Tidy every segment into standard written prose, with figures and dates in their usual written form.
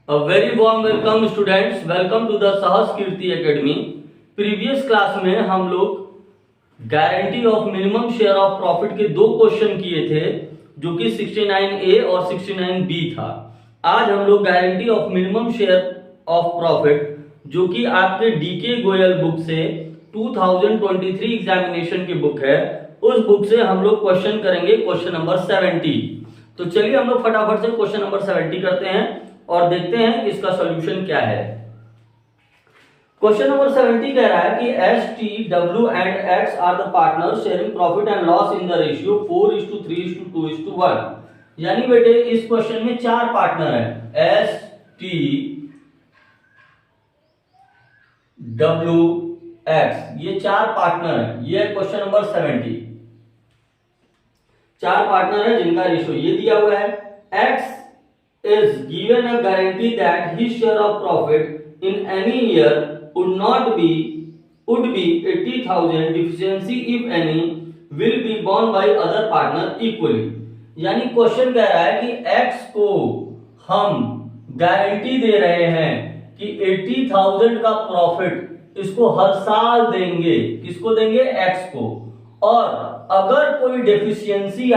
A very warm welcome students, welcome to the सहस कीर्ति academy. Previous class में हम लोग guarantee of minimum share of profit के दो क्वेश्चन किए थे जो कि 69A और 69B था। आज हम लोग guarantee of minimum share of profit जो कि आपके डीके गोयल बुक से 2023 एग्जामिनेशन की बुक है, उस बुक से हम लोग क्वेश्चन करेंगे क्वेश्चन नंबर 70। तो चलिए हम लोग फटाफट से क्वेश्चन नंबर 70 करते हैं और देखते हैं कि इसका सॉल्यूशन क्या है। क्वेश्चन नंबर 70 कह रहा है कि S T W and X are the partner sharing profit and loss in the ratio 4:3:2:1। यानी बेटे इस क्वेश्चन में चार पार्टनर हैं, एस टी डब्ल्यू एक्स, ये चार पार्टनर हैं। ये क्वेश्चन नंबर 70, चार पार्टनर है जिनका रेशियो ये दिया हुआ है। X is given a guarantee that his share of profit in any year would be 80,000 deficiency if any will be borne by other partner equally। यानी क्वेश्चन कह रहा है कि x को हम गारंटी दे रहे हैं कि 80,000 का प्रॉफिट इसको हर साल देंगे। किसको देंगे? x को। और अगर कोई डेफिशिएंसी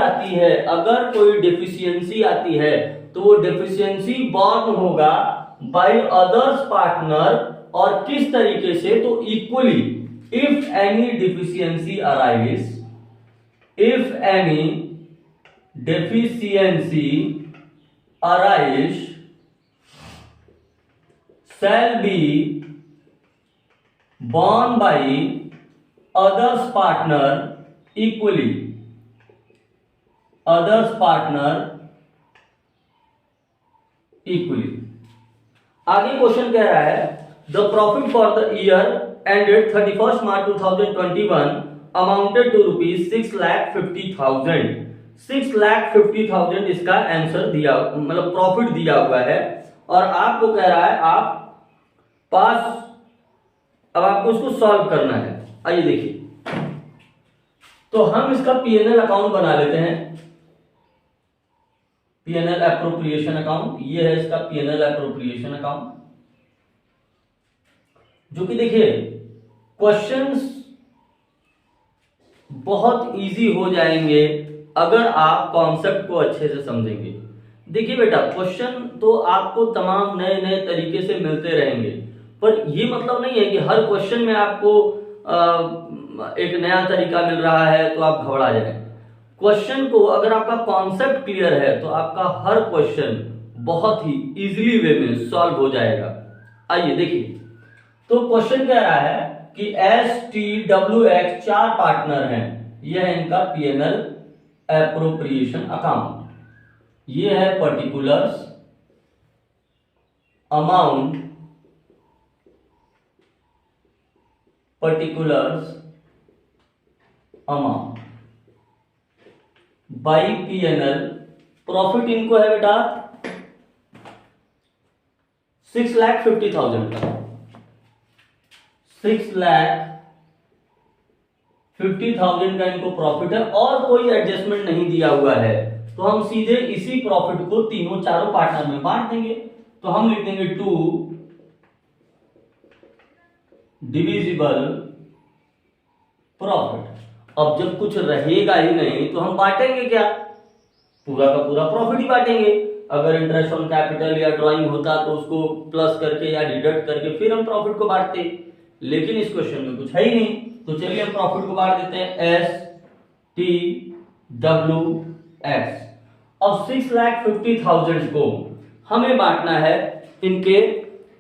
आती है तो वो डेफिशिएंसी बॉर्न होगा बाय अदर्स पार्टनर। और किस तरीके से? तो equally. If any deficiency arise shall be borne by others partner equally। आगे क्वेश्चन कह रहा है the profit for the year ended 31 March 2021 amounted to ₹6,50,000। 6,50,000 इसका आंसर दिया, मतलब प्रॉफिट दिया हुआ है। और आपको कह रहा है आप पास, अब आपको उसको सॉल्व करना है। आइए देखिए, तो हम इसका पीएनएल अकाउंट बना लेते हैं। पीएनएल एप्रोप्रिएशन अकाउंट, ये है इसका पीएनएल एप्रोप्रिएशन अकाउंट, जो कि देखिए क्वेश्चंस बहुत इजी हो जाएंगे अगर आप कॉन्सेप्ट को अच्छे से समझेंगे। देखिए बेटा, क्वेश्चन तो आपको तमाम नए नए तरीके से मिलते रहेंगे, पर ये मतलब नहीं है कि हर क्वेश्चन में आपको एक नया तरीका मिल रहा है तो आप घबरा जाएं। क्वेश्चन को अगर आपका कॉन्सेप्ट क्लियर है तो आपका हर क्वेश्चन बहुत ही इजीली वे में सॉल्व हो जाएगा। आइए देखिए, तो क्वेश्चन कह रहा है कि एस टी डब्ल्यू एक्स चार पार्टनर हैं। यह है इनका पीएनएल एप्रोप्रिएशन अकाउंट। ये है particulars amount, by PNL. Profit इनको है बेटा 6,50,000 का। 6,50,000 का इनको प्रॉफिट है और कोई एडजस्टमेंट नहीं दिया हुआ है, तो हम सीधे इसी प्रॉफिट को तीनों चारों पार्टनर में बांट देंगे। तो हम लिख देंगे 2 डिविजिबल प्रॉफिट। अब जब कुछ रहेगा ही नहीं तो हम बांटेंगे क्या? पूरा का पूरा प्रॉफिट ही बांटेंगे। अगर इंटरेस्ट ऑन कैपिटल या ड्राइंग होता तो उसको प्लस करके या डिडक्ट करके फिर हम प्रॉफिट को बांटते, लेकिन इस क्वेश्चन में कुछ है ही नहीं। तो चलिए हम प्रॉफिट को बांट देते हैं एस टी डब्ल्यू एक्स। अब 6,50,000 को हमें बांटना है इनके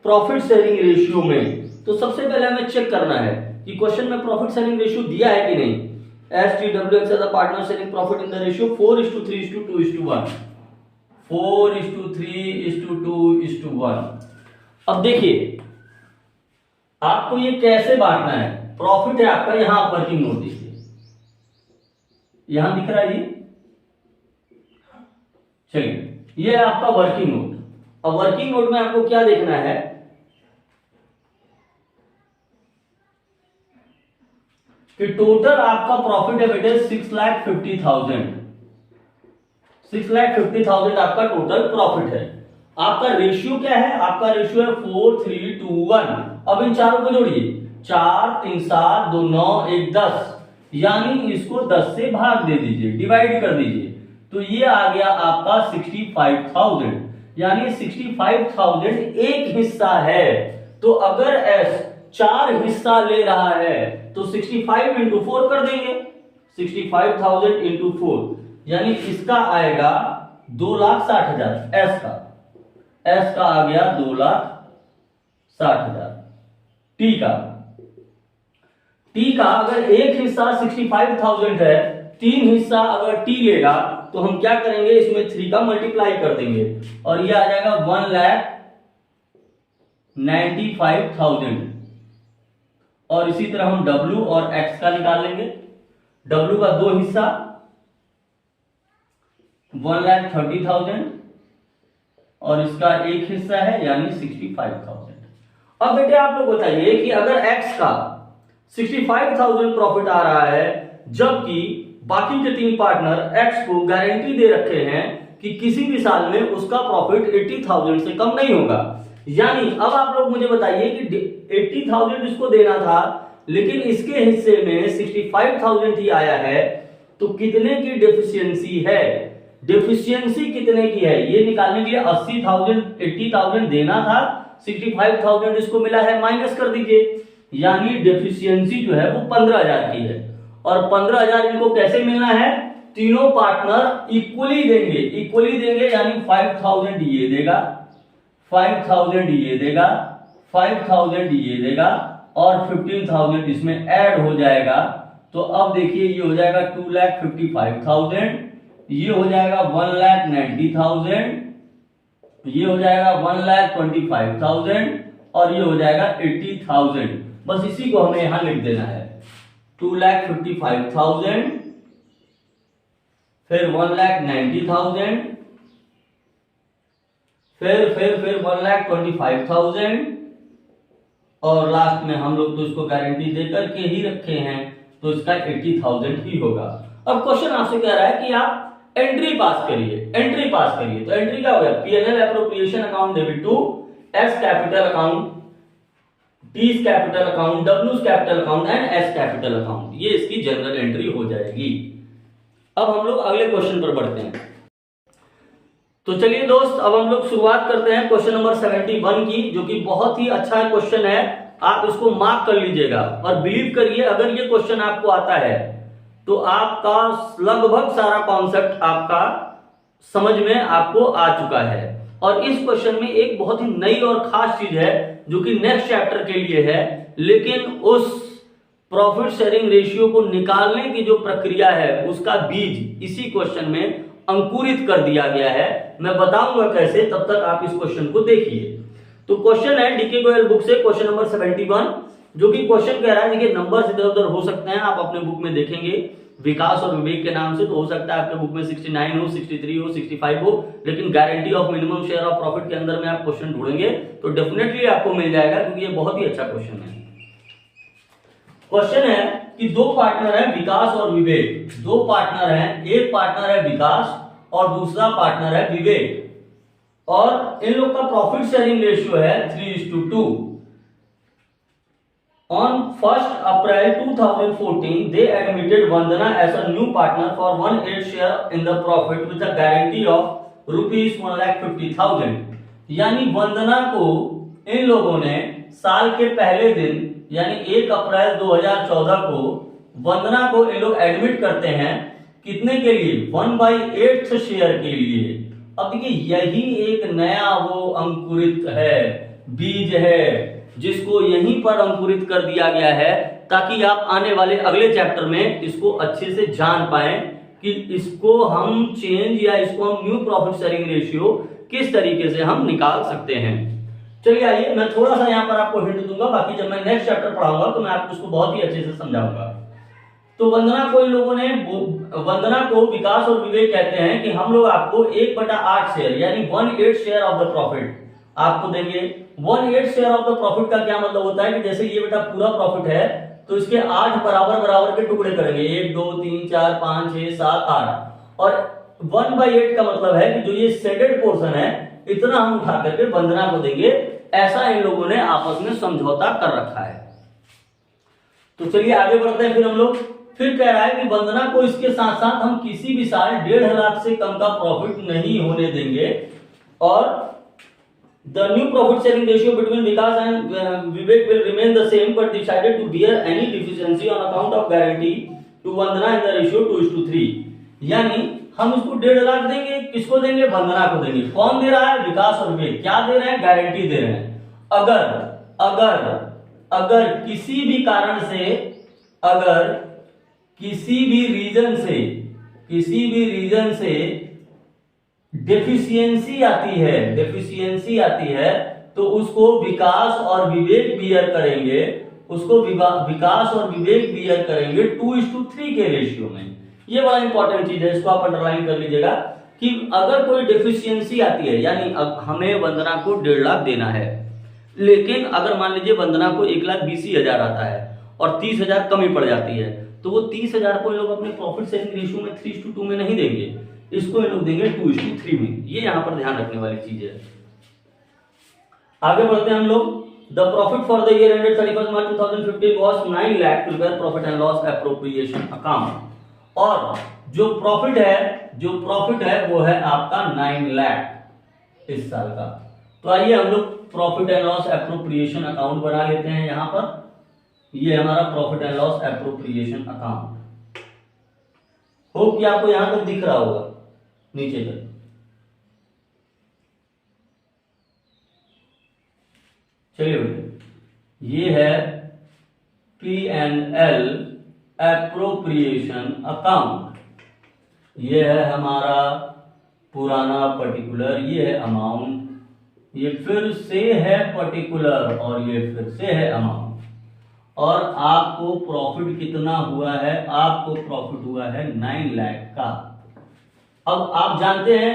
प्रॉफिट शेयरिंग रेशियो में। तो सबसे पहले हमें चेक करना है कि क्वेश्चन में प्रॉफिट शेयरिंग रेशियो दिया है कि नहीं। S T W x the partner sharing profit in the ratio 4:3:2:1। 4:3:2:1। अब देखिए आपको ये कैसे बांटना है। प्रॉफिट है आपका, यहां वर्किंग नोट देखिए, यहां दिख रहा है ये। चलिए, ये है आपका वर्किंग नोट। अब वर्किंग नोट में आपको क्या देखना है कि टोटल आपका प्रॉफिट है बेटे 6,50,000। 6,50,000 आपका टोटल प्रॉफिट है। आपका रेशियो क्या है, आपका रेशियो है 4 3 2 1। अब इन चारों को जोड़िए, 4 3 7 2 9 1 10, यानी इसको 10 से भाग दे दीजिए, डिवाइड कर दीजिए, तो ये आ गया आपका 65,000, यानी 65,000 एक हिस्सा है। तो अगर एस 4 हिस्सा ले रहा है तो 65 इंटू 4 कर देंगे, 65,000 इंटू 4, यानी इसका आएगा 2,60,000। एस का आ गया 2,60,000। टी का अगर एक हिस्सा 65,000 है, 3 हिस्सा अगर टी लेगा तो हम क्या करेंगे, इसमें 3 का मल्टीप्लाई कर देंगे और ये आ जाएगा 1,95,000। और इसी तरह हम W और X का निकाल लेंगे। W का 2 हिस्सा 1,30,000 और इसका एक हिस्सा है यानी 65,000। अब बेटे आप लोग बताइए कि अगर X का 65,000 प्रॉफिट आ रहा है, जबकि बाकी के 3 पार्टनर X को गारंटी दे रखे हैं कि किसी भी साल में उसका प्रॉफिट 80,000 से कम नहीं होगा, यानी अब आप लोग मुझे बताइए कि 80,000 इसको देना था लेकिन इसके हिस्से में 65,000 ही आया है, तो कितने की डेफिशिएंसी है, डेफिशिएंसी कितने की है ये निकालने के लिए 80,000 देना था, 65,000 इसको मिला है, माइनस कर दीजिए, यानी डेफिशिएंसी जो है वो 15,000 की है। और 15,000 इनको कैसे मिलना है, तीनों पार्टनर इक्वली देंगे, यानी 5,000 ये देगा, 5,000 ये देगा, 5,000 ये देगा और 15,000 इसमें ऐड हो जाएगा। तो अब देखिए ये हो जाएगा 2,55,000, ये हो जाएगा 1,90,000, ये हो जाएगा 1,25,000 और ये हो जाएगा 80,000। बस इसी को हमें यहां लिख देना है, 2,55,000, फिर 1,90,000, फिर 1,25,000 और लास्ट में हम लोग तो इसको गारंटी देकर के ही रखे हैं तो इसका 80,000 ही होगा। अब क्वेश्चन आपसे कह रहा है कि आप एंट्री पास करिए, तो एंट्री क्या हो गया, P&L appropriation account debit to S capital account, T's capital account, डब्ल्यूज capital account and S capital account, ये इसकी जनरल एंट्री हो जाएगी। अब हम लोग अगले क्वेश्चन पर बढ़ते हैं। तो चलिए दोस्त, अब हम लोग शुरुआत करते हैं क्वेश्चन नंबर 71 की, जो कि बहुत ही अच्छा क्वेश्चन है, आप इसको मार्क कर लीजिएगा और बिलीव करिए अगर ये क्वेश्चन आपको आता है तो आपका लगभग सारा कॉन्सेप्ट आपका समझ में आपको आ चुका है। और इस क्वेश्चन में एक बहुत ही नई और खास चीज है जो कि नेक्स्ट चैप्टर के लिए है, लेकिन उस प्रॉफिट शेयरिंग रेशियो को निकालने की जो प्रक्रिया है उसका बीज इसी क्वेश्चन में अंकुरित कर दिया गया है। मैं बताऊंगा कैसे, तब तक आप इस क्वेश्चन को देखिए। तो क्वेश्चन है डीके गोयल बुक से क्वेश्चन नंबर 71, जो कि क्वेश्चन कह रहा है, देखिए नंबर इधर उधर हो सकते हैं, आप अपने बुक में देखेंगे विकास और विवेक के नाम से, तो हो सकता है आपके बुक में 69 हो, 63 हो, 65 हो, लेकिन guarantee of minimum share of profit के अंदर में आप क्वेश्चन ढूंढेंगे तो डेफिनेटली आपको मिल जाएगा, क्योंकि ये बहुत ही अच्छा क्वेश्चन है। क्वेश्चन है कि 2 पार्टनर हैं विकास और विवेक, 2 पार्टनर हैं, एक पार्टनर है विकास और दूसरा पार्टनर है विवेक, और इन लोग का प्रॉफिट शेयरिंग रेशियो है 3:2। On 1st April 2014, they admitted Vandana as a new partner for 1/8 share in the profit with a guarantee of rupees 1,50,000। यानी वंदना को इन लोगों ने साल के पहले दिन यानी 1 अप्रैल 2014 को वंदना को इन लोग एडमिट करते हैं, कितने के लिए, 1/8 शेयर के लिए। अब देखिए यही एक नया वो अंकुरित है, बीज है, जिसको यहीं पर अंकुरित कर दिया गया है, ताकि आप आने वाले अगले चैप्टर में इसको अच्छे से जान पाएं कि इसको हम चेंज या इसको हम न्यू प्रॉफिट शेयरिंग रेशियो किस तरीके से हम निकाल सकते हैं। चलिए आइए, मैं थोड़ा सा यहाँ पर आपको हिंट दूंगा, बाकी जब मैं नेक्स्ट चैप्टर पढ़ाऊंगा तो मैं आपको इसको बहुत ही अच्छे से समझाऊंगा। तो वंदना को इन लोगों ने, वंदना को विकास और विवेक कहते हैं कि हम लोग आपको 1/8 शेयर यानी 1/8 शेयर ऑफ द प्रॉफिट आपको देंगे। 1/8 शेयर ऑफ द प्रॉफिट का क्या मतलब होता है कि जैसे ये बेटा पूरा प्रॉफिट है तो इसके 8 बराबर के टुकड़े करेंगे, 1 2 3 4 5 6 7 8, और 1/8 का मतलब है कि जो ये शेडेड पोर्शन है इतना हम उठा करके वंदना को देंगे। ऐसा इन लोगों ने आपस में समझौता कर रखा है। तो चलिए आगे बढ़ते हैं। फिर हम लोग फिर कह रहा है कि वंदना को इसके साथ साथ हम किसी भी साल 1.5 लाख से कम का प्रॉफिट नहीं होने देंगे, और the new profit sharing ratio between Vikas and Vivek will remain the same but decided to bear any deficiency on account of guarantee to Vandana in the ratio 2:3। यानी हम इसको 1.5 लाख देंगे, किसको देंगे? वंदना को देंगे। कौन दे रहा है? विकास और विवेक। क्या दे रहे हैं? गारंटी दे रहे हैं। अगर अगर किसी भी कारण से, अगर किसी भी रीजन से डेफिशिएंसी आती है तो उसको विकास और विवेक बियर करेंगे, विकास और विवेक बियर करेंगे 2:3 के रेशियो में। ये बड़ा इंपॉर्टेंट चीज है, इसको आप अंडरलाइन कर लीजिएगा कि अगर कोई डेफिशिएंसी आती है, यानी अब हमें वंदना को 1.5 लाख देना है, लेकिन अगर मान लीजिए वंदना को 1,20,000 आता है और 30,000 कमी पड़ जाती है, तो वो 30,000 को इन लोग अपने प्रॉफिट शेयरिंग रेशियो में 3:2 में नहीं देंगे, इसको इन लोग देंगे 2:3 में। ये यहां पर ध्यान रखने वाली चीज है। आगे बढ़ते हैं हम लोग। The profit for the year ended 31 March 2015 was 9 lakh prepare profit and loss appropriation account. और जो प्रॉफिट है वो है आपका 9 लाख इस साल का। तो आइए हम लोग profit and loss appropriation account बना लेते हैं। यहां पर ये हमारा profit and loss appropriation account, hope कि आपको यहां तक दिख रहा होगा, नीचे तक। चलिए बेटे, ये है P&L एप्रोप्रिएशन अकाउंट। ये है हमारा पुराना पर्टिकुलर, ये है अमाउंट, ये फिर से है पर्टिकुलर और ये फिर से है अमाउंट। और आपको प्रॉफिट कितना हुआ है? आपको प्रॉफिट हुआ है 9 लाख का। अब आप जानते हैं,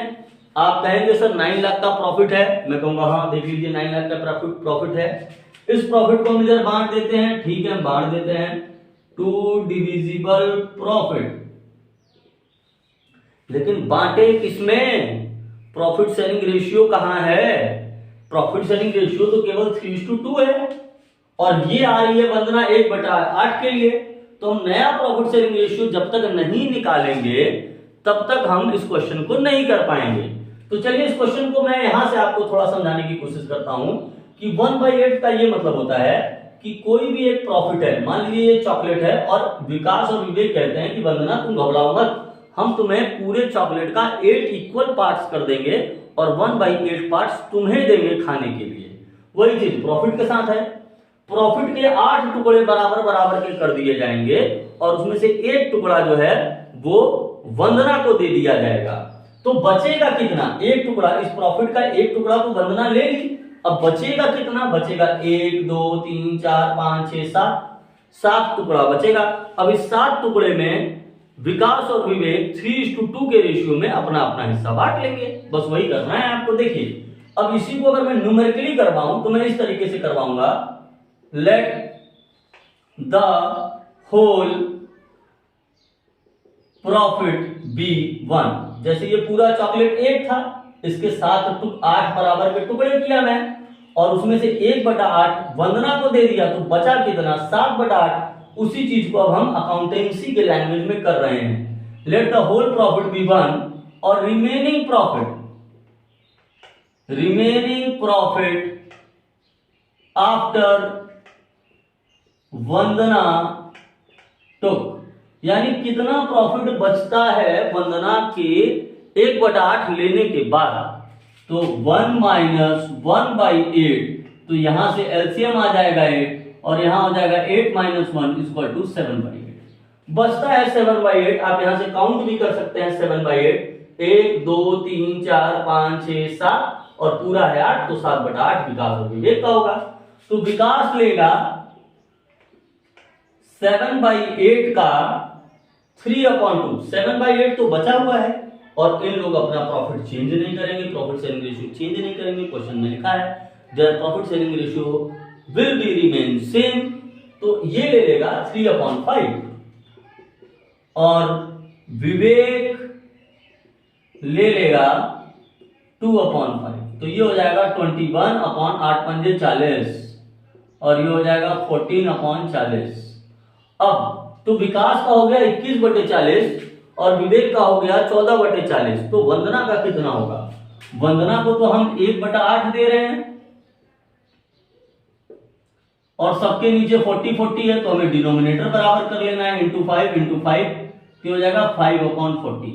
आप कहेंगे सर 9 लाख का प्रॉफिट है, मैं कहूंगा हाँ देख लीजिए 9 लाख का प्रॉफिट है। इस प्रॉफिट को हम इधर बांट देते हैं, ठीक है, हम बांट देते हैं 2 डिविजिबल प्रॉफिट। लेकिन बांटे किसमें? प्रॉफिट शेयरिंग रेशियो कहां है? प्रॉफिट शेयरिंग रेशियो तो केवल 3:2 है, और ये आ रही है वंदना 1/8 के लिए। तो हम नया प्रॉफिट शेयरिंग रेशियो जब तक नहीं निकालेंगे तब तक हम इस क्वेश्चन को नहीं कर पाएंगे। तो चलिए इस क्वेश्चन को मैं यहां से आपको थोड़ा समझाने की कोशिश करता हूं कि 1/8 का ये मतलब होता है कि कोई भी एक प्रॉफिट है, मान लीजिए ये चॉकलेट है, और विकास और विवेक कहते हैं कि वंदना तुम घबराओ मत, हम तुम्हें पूरे चॉकलेट का 8 इक्वल पार्ट्स कर देंगे और 1/8 पार्ट्स तुम्हें देंगे खाने के लिए। वही चीज प्रॉफिट के साथ है। प्रॉफिट के 8 टुकड़े बराबर बराबर के कर दिए जाएंगे और उसमें से एक टुकड़ा जो है वो वंदना को दे दिया जाएगा। तो बचेगा कितना? एक टुकड़ा। इस प्रॉफिट का एक टुकड़ा तो वंदना ले ली, अब बचेगा कितना? बचेगा 1 2 3 4 5 6 7 टुकड़ा बचेगा। अब इस 7 टुकड़े में विकास और विवेक 3:2 के रेशियो में अपना अपना हिस्सा बांट लेंगे। बस वही करना है आपको। देखिए, अब इसी को अगर मैं न्यूमेरिकली करवाऊं तो मैं इस तरीके से करवाऊंगा, let the whole profit be 1। जैसे ये पूरा चॉकलेट 1 था, इसके 8 बराबर के टुकड़े किया मैं, और उसमें से 1/8 वंदना को दे दिया, तो बचा कितना? 7/8। उसी चीज को अब हम अकाउंटेंसी के लैंग्वेज में कर रहे हैं। Let the whole profit be 1 और remaining profit after Vandana took, यानी कितना प्रॉफिट बचता है वंदना के 1/8 लेने के बाद। तो 1 माइनस 1/8, तो यहां से एलसीएम आ जाएगा 8 और यहां हो जाएगा 8 माइनस 1 इक्वल टू 7/8। बचता है 7/8। आप यहां से काउंट भी कर सकते हैं 7/8, 1 2 3 4 5 6 7 और पूरा है 8, तो 7/8 विकास और विवेक का होगा। तो विकास लेगा 7/8 का 3/2। 7/8 तो बचा हुआ है और इन लोग अपना प्रॉफिट चेंज नहीं करेंगे, प्रॉफिट शेयरिंग रेशियो चेंज नहीं करेंगे। क्वेश्चन में लिखा है their profit sharing ratio will be remain same, तो ये ले लेगा 3/5 और विवेक ले लेगा 2/5। तो ये हो जाएगा 21 अपॉन 8 पंजे 40 और ये हो जाएगा 14 अपॉन 40। अब तो विकास का हो गया 21/40 और विवेक का हो गया 14/40। तो वंदना का कितना होगा? वंदना को तो हम 1/8 दे रहे हैं और सबके नीचे 40 है, तो हमें डिनोमिनेटर बराबर कर लेना है, इंटू 5 तो हो जाएगा 5/40।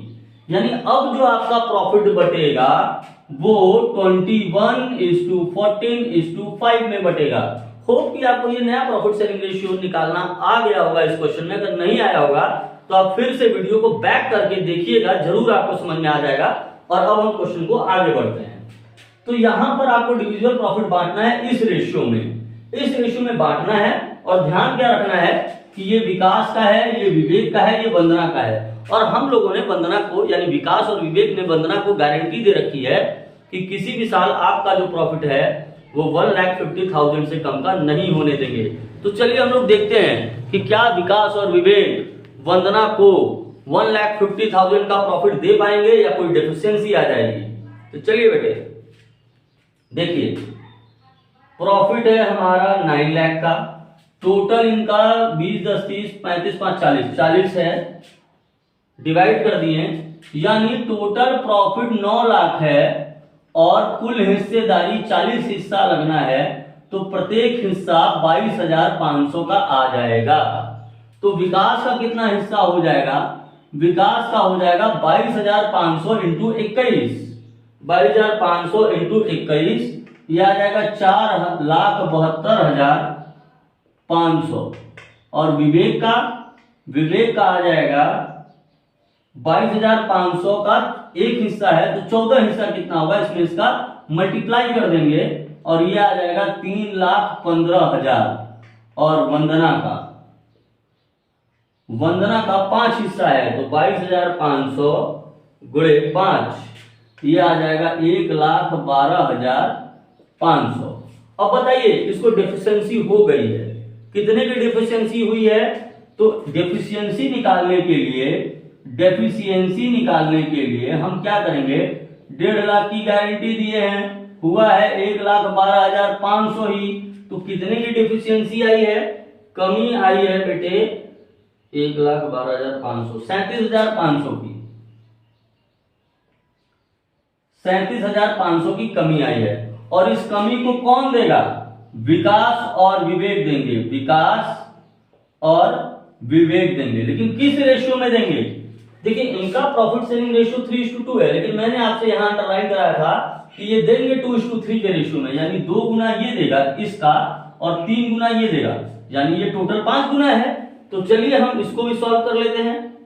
यानी अब जो आपका प्रॉफिट बटेगा वो 21:14:5 में बटेगा। होप कि आपको ये नया प्रॉफिट सेलिंग रेशियो निकालना आ गया होगा इस क्वेश्चन में। अगर नहीं आया होगा तो आप फिर से वीडियो को बैक करके देखिएगा, जरूर आपको समझ में आ जाएगा। और अब हम क्वेश्चन को आगे बढ़ते हैं। तो यहां पर आपको डिविजिबल प्रॉफिट बांटना है इस रेशियो में बांटना है। और ध्यान क्या रखना है कि ये विकास का है, ये विवेक का है, ये वंदना का है। और हम लोगों ने वंदना को, यानी विकास और विवेक ने वंदना को गारंटी दे रखी है कि किसी भी साल आपका जो प्रॉफिट है वो 1,50,000 से कम का नहीं होने देंगे। तो चलिए हम लोग देखते हैं कि क्या विकास और विवेक वंदना को 1,50,000 का प्रॉफिट दे पाएंगे या कोई डेफिशिएंसी आ जाएगी। तो चलिए बेटे देखिए, प्रॉफिट है हमारा 9 लाख का, टोटल इनका 20, 10, 30, 35, 5, 40 है, डिवाइड कर दिए, यानी टोटल प्रॉफिट 9 लाख है और कुल हिस्सेदारी 40 हिस्सा लगना है, तो प्रत्येक हिस्सा 22,500 का आ जाएगा। तो विकास का कितना हिस्सा हो जाएगा? विकास का हो जाएगा 22,500 इंटू 21, 22,500 इंटू 21, यह आ जाएगा 4,72,500। और विवेक का आ जाएगा 22,500 का एक हिस्सा है, तो 14 हिस्सा कितना होगा, इसमें इसका मल्टीप्लाई कर देंगे और ये आ जाएगा 3,15,000। और वंदना का 5 हिस्सा है, तो 22,500 गुणे 5, ये आ जाएगा 1,12,500। अब बताइए, इसको डेफिशिएंसी हो गई है, कितने की डेफिशिएंसी हुई है? तो डेफिशिएंसी निकालने के लिए हम क्या करेंगे? 1.5 लाख की गारंटी दिए हैं, हुआ है 1,12,500 ही। तो कितने की डेफिशिएंसी आई है? कमी आई है बेटे 1,12,500, 37,500 की, 37,500 की कमी आई है। और इस कमी को कौन देगा? विकास और विवेक देंगे, लेकिन किस रेशियो में देंगे? देखिए, इनका प्रॉफिट सेलिंग रेशियो 3:2 है, लेकिन मैंने आपसे यहां अंडरलाइन कराया था कि ये देंगे 2:3 के रेशियो में, यानी 2 गुना ये देगा इसका और 3 गुना ये देगा, यानी ये टोटल 5 गुना है। तो चलिए हम इसको भी सॉल्व कर लेते हैं।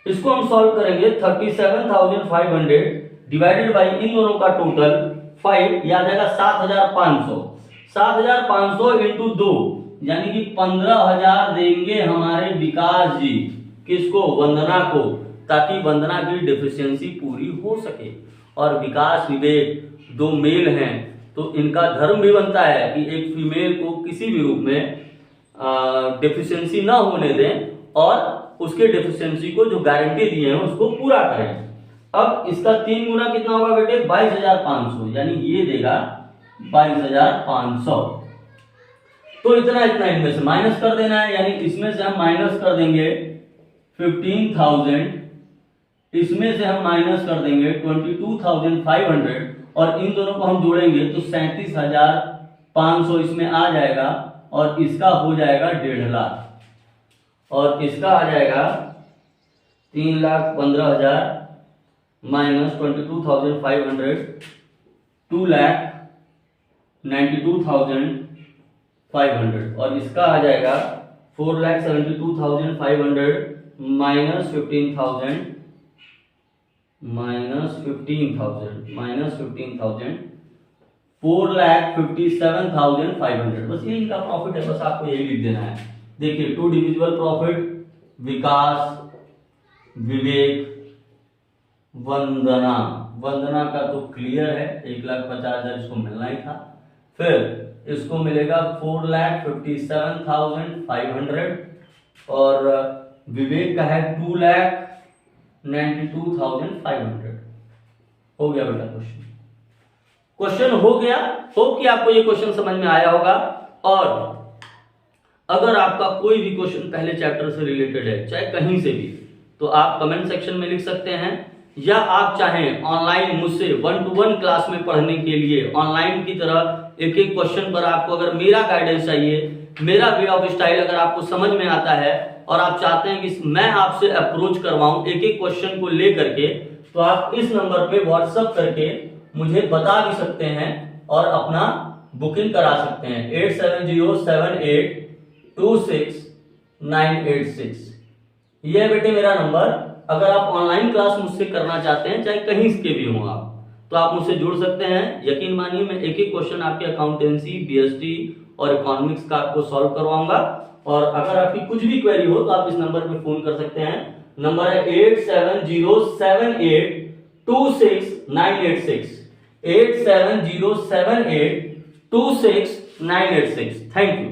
इसको हम सॉल्व करेंगे, 37,500 डिवाइडेड बाई इन दोनों का टोटल 5, यह आ जाएगा 7,500। 7,500 इंटू 2, यानी कि 15,000 देंगे हमारे विकास जी। किसको? वंदना को, ताकि वंदना की डेफिशिएंसी पूरी हो सके। और विकास विवेक 2 मेल हैं, तो इनका धर्म भी बनता है कि एक फीमेल को किसी भी रूप में डेफिशिएंसी ना होने दें और उसके डेफिशिएंसी को जो गारंटी दिए हैं उसको पूरा करें। अब इसका 3 गुना कितना होगा बेटे? 22,500, यानी ये देगा 22,500। तो इतना इनमें से माइनस कर देना है, यानी इसमें से हम माइनस कर देंगे 15,000, इसमें से हम माइनस कर देंगे 22,500 और इन दोनों को हम जोड़ेंगे तो 37,500 इसमें आ जाएगा और इसका हो जाएगा 1.5 लाख और इसका आ जाएगा 3,15,000 माइनस 22,500, 2,92,500 और इसका आ जाएगा 4,72,500 माइनस 15,000 4,57,500। बस ये इनका प्रॉफिट है, बस आपको यही लिख देना है। देखिए, 2 डिविजिबल प्रॉफिट, विकास, विवेक, वंदना का तो क्लियर है, 1,50,000 इसको मिलना ही था। फिर इसको मिलेगा 4,57,500 और विवेक का है 2,92,500। हो गया बेटा क्वेश्चन हो गया। होप कि आपको ये क्वेश्चन समझ में आया होगा। और अगर आपका कोई भी क्वेश्चन पहले चैप्टर से रिलेटेड है, चाहे कहीं से भी, तो आप कमेंट सेक्शन में लिख सकते हैं, या आप चाहें ऑनलाइन मुझसे 1-to-1 क्लास में पढ़ने के लिए ऑनलाइन की तरह एक एक क्वेश्चन पर आपको अगर मेरा गाइडेंस चाहिए, मेरा वे ऑफ स्टाइल अगर आपको समझ में आता है और आप चाहते हैं कि मैं आपसे अप्रोच करवाऊं एक एक क्वेश्चन को लेकर के, तो आप इस नंबर पे व्हाट्सएप करके मुझे बता भी सकते हैं और अपना बुकिंग करा सकते हैं। 8707826986 ये है बेटे मेरा नंबर। अगर आप ऑनलाइन क्लास मुझसे करना चाहते हैं, चाहे कहीं के भी हो आप, तो आप मुझसे जुड़ सकते हैं। यकीन मानिए मैं एक एक क्वेश्चन आपके अकाउंटेंसी, बीएसटी और इकोनॉमिक्स का आपको सॉल्व करवाऊंगा। और अगर आपकी कुछ भी क्वेरी हो तो आप इस नंबर पे फोन कर सकते हैं। नंबर है 8707826986 8707826986। Thank you.